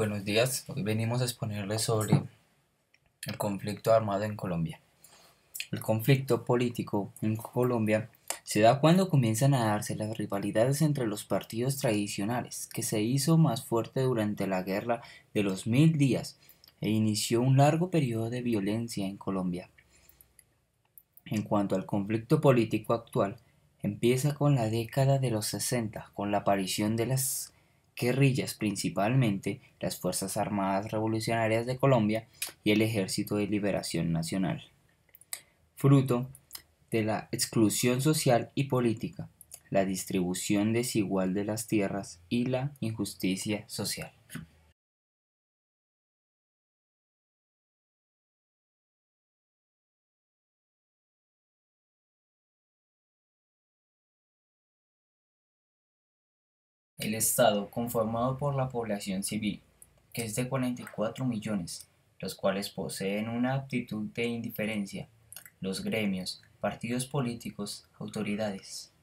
Buenos días, hoy venimos a exponerles sobre el conflicto armado en Colombia. El conflicto político en Colombia se da cuando comienzan a darse las rivalidades entre los partidos tradicionales, que se hizo más fuerte durante la Guerra de los Mil Días e inició un largo periodo de violencia en Colombia. En cuanto al conflicto político actual, empieza con la década de los 60, con la aparición de las guerrillas, principalmente las Fuerzas Armadas Revolucionarias de Colombia y el Ejército de Liberación Nacional, fruto de la exclusión social y política, la distribución desigual de las tierras y la injusticia social. El Estado, conformado por la población civil, que es de 44 millones, los cuales poseen una actitud de indiferencia, los gremios, partidos políticos, autoridades.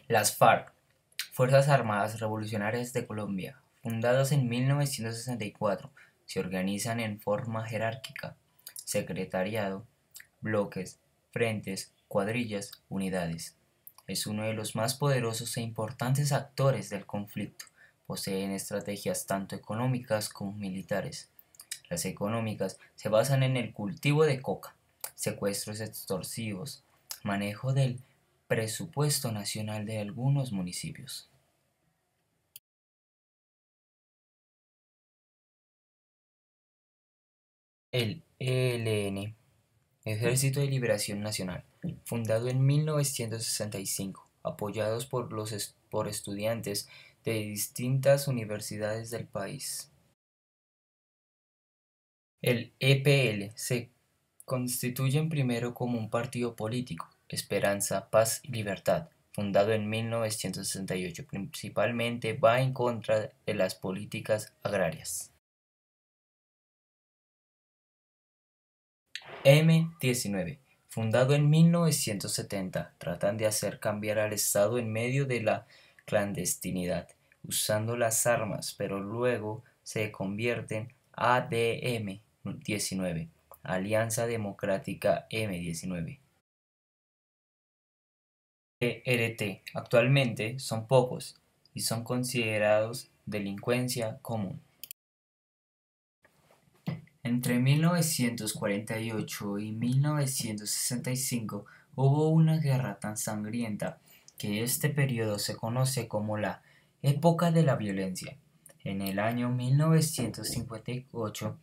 Las FARC, Fuerzas Armadas Revolucionarias de Colombia, fundadas en 1964, se organizan en forma jerárquica: secretariado, bloques, frentes, cuadrillas, unidades. Es uno de los más poderosos e importantes actores del conflicto. Poseen estrategias tanto económicas como militares. Las económicas se basan en el cultivo de coca, secuestros extorsivos, manejo del presupuesto nacional de algunos municipios. El ELN, Ejército de Liberación Nacional, fundado en 1965, apoyados por estudiantes de distintas universidades del país. El EPL se constituye primero como un partido político, Esperanza, Paz y Libertad, fundado en 1968, principalmente va en contra de las políticas agrarias. M-19, fundado en 1970, tratan de hacer cambiar al Estado en medio de la clandestinidad, usando las armas, pero luego se convierten ADM-19, Alianza Democrática M-19. ERT actualmente son pocos y son considerados delincuencia común. Entre 1948 y 1965 hubo una guerra tan sangrienta que este periodo se conoce como la época de la violencia. En el año 1958,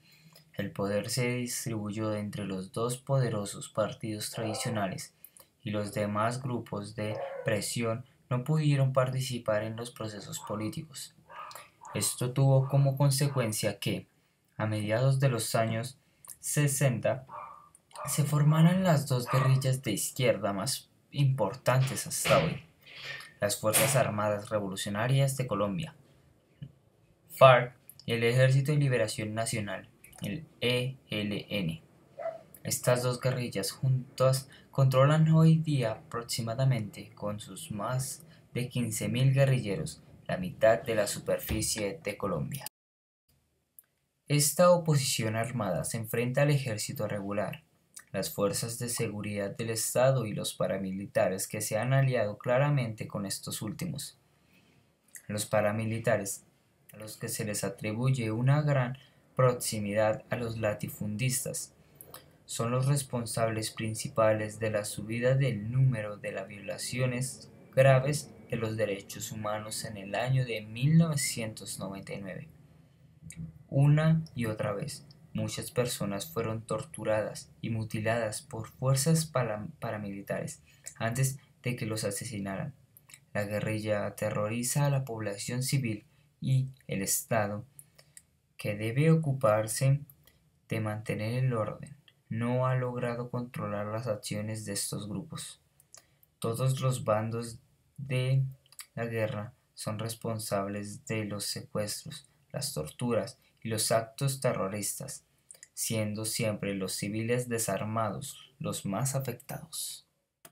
el poder se distribuyó entre los dos poderosos partidos tradicionales y los demás grupos de presión no pudieron participar en los procesos políticos. Esto tuvo como consecuencia que, a mediados de los años 60, se formaran las dos guerrillas de izquierda más importantes hasta hoy: las Fuerzas Armadas Revolucionarias de Colombia, FARC, y el Ejército de Liberación Nacional, el ELN. Estas dos guerrillas juntas controlan hoy día aproximadamente, con sus más de 15.000 guerrilleros, la mitad de la superficie de Colombia. Esta oposición armada se enfrenta al ejército regular, las fuerzas de seguridad del Estado y los paramilitares, que se han aliado claramente con estos últimos. Los paramilitares, a los que se les atribuye una gran proximidad a los latifundistas, son los responsables principales de la subida del número de las violaciones graves de los derechos humanos en el año de 1999. Una y otra vez, muchas personas fueron torturadas y mutiladas por fuerzas paramilitares antes de que los asesinaran. La guerrilla aterroriza a la población civil y el Estado, que debe ocuparse de mantener el orden, no ha logrado controlar las acciones de estos grupos. Todos los bandos de la guerra son responsables de los secuestros, las torturas y los actos terroristas, siendo siempre los civiles desarmados los más afectados.